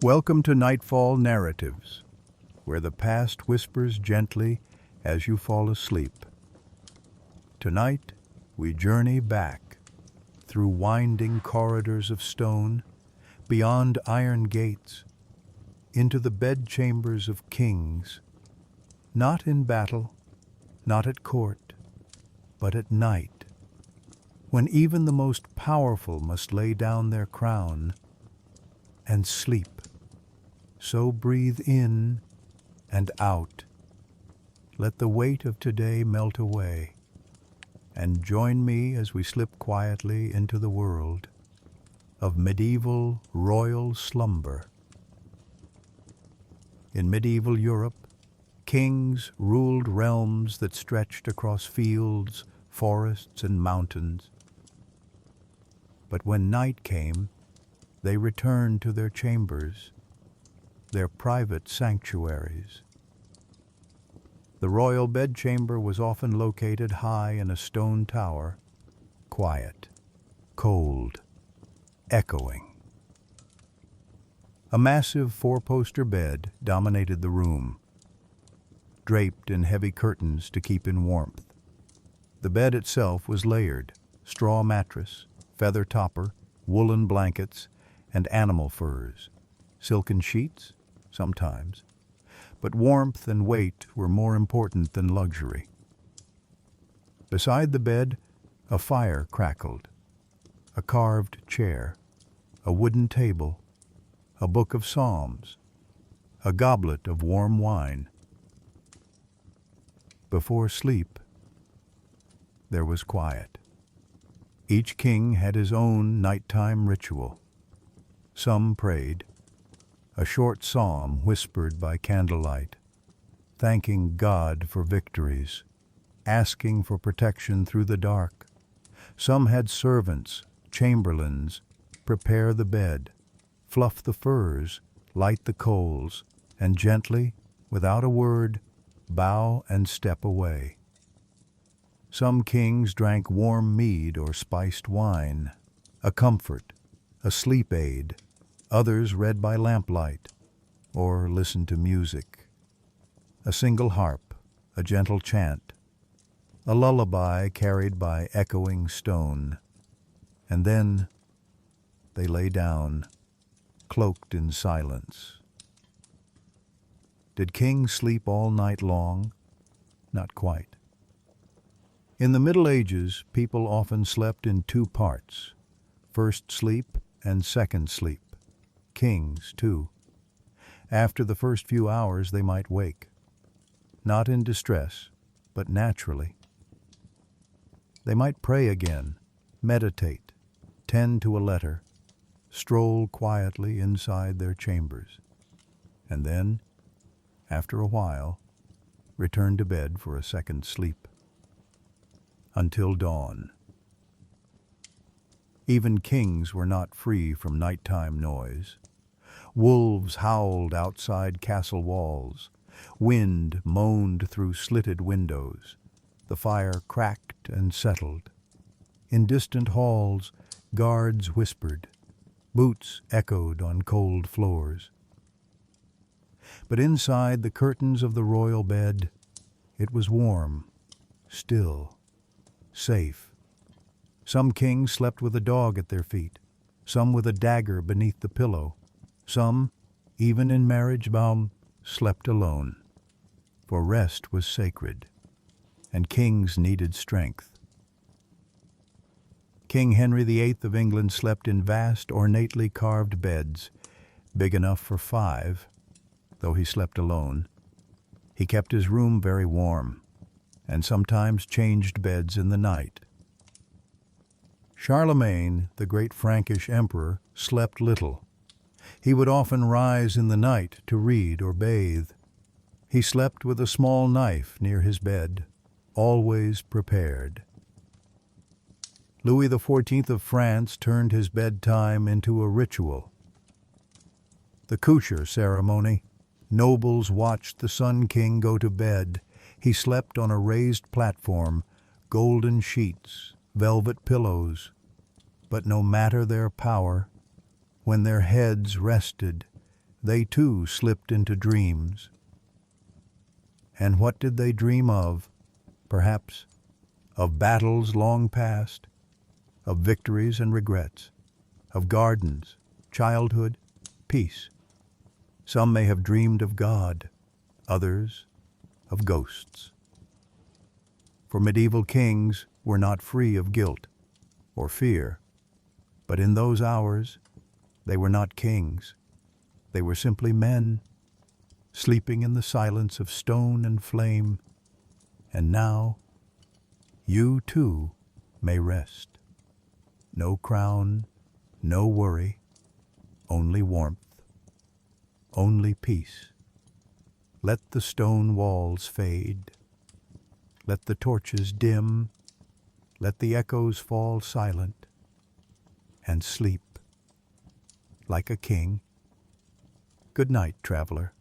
Welcome to Nightfall Narratives, where the past whispers gently as you fall asleep. Tonight, we journey back through winding corridors of stone, beyond iron gates, into the bedchambers of kings, not in battle, not at court, but at night, when even the most powerful must lay down their crown and sleep. So breathe in and out. Let the weight of today melt away, and join me as we slip quietly into the world of medieval royal slumber. In medieval Europe, kings ruled realms that stretched across fields, forests, and mountains. But when night came, they returned to their chambers, their private sanctuaries. The royal bedchamber was often located high in a stone tower, quiet, cold, echoing. A massive four-poster bed dominated the room, draped in heavy curtains to keep in warmth. The bed itself was layered: straw mattress, feather topper, woolen blankets, and animal furs, silken sheets, sometimes, but warmth and weight were more important than luxury. Beside the bed, a fire crackled, a carved chair, a wooden table, a book of psalms, a goblet of warm wine. Before sleep, there was quiet. Each king had his own nighttime ritual. Some prayed, a short psalm whispered by candlelight, thanking God for victories, asking for protection through the dark. Some had servants, chamberlains, prepare the bed, fluff the furs, light the coals, and gently, without a word, bow and step away. Some kings drank warm mead or spiced wine, a comfort, a sleep aid. Others read by lamplight or listened to music. A single harp, a gentle chant, a lullaby carried by echoing stone. And then they lay down, cloaked in silence. Did kings sleep all night long? Not quite. In the Middle Ages, people often slept in two parts: first sleep and second sleep. Kings, too. After the first few hours, they might wake, not in distress, but naturally. They might pray again, meditate, tend to a letter, stroll quietly inside their chambers, and then, after a while, return to bed for a second sleep. Until dawn. Even kings were not free from nighttime noise. Wolves howled outside castle walls. Wind moaned through slitted windows. The fire cracked and settled. In distant halls, guards whispered. Boots echoed on cold floors. But inside the curtains of the royal bed, it was warm, still, safe. Some kings slept with a dog at their feet, some with a dagger beneath the pillow. Some, even in marriage vow, slept alone, for rest was sacred, and kings needed strength. King Henry VIII of England slept in vast, ornately carved beds, big enough for 5, though he slept alone. He kept his room very warm, and sometimes changed beds in the night. Charlemagne, the great Frankish emperor, slept little. He would often rise in the night to read or bathe. He slept with a small knife near his bed, always prepared. Louis XIV of France turned his bedtime into a ritual. The coucher ceremony. Nobles watched the Sun King go to bed. He slept on a raised platform, golden sheets, velvet pillows. But no matter their power, when their heads rested, they too slipped into dreams. And what did they dream of? Perhaps of battles long past, of victories and regrets, of gardens, childhood, peace. Some may have dreamed of God, others of ghosts. For medieval kings were not free of guilt or fear, but in those hours they were not kings. They were simply men, sleeping in the silence of stone and flame. And now, you too may rest. No crown, no worry, only warmth, only peace. Let the stone walls fade. Let the torches dim. Let the echoes fall silent. And sleep like a king. Good night, traveler.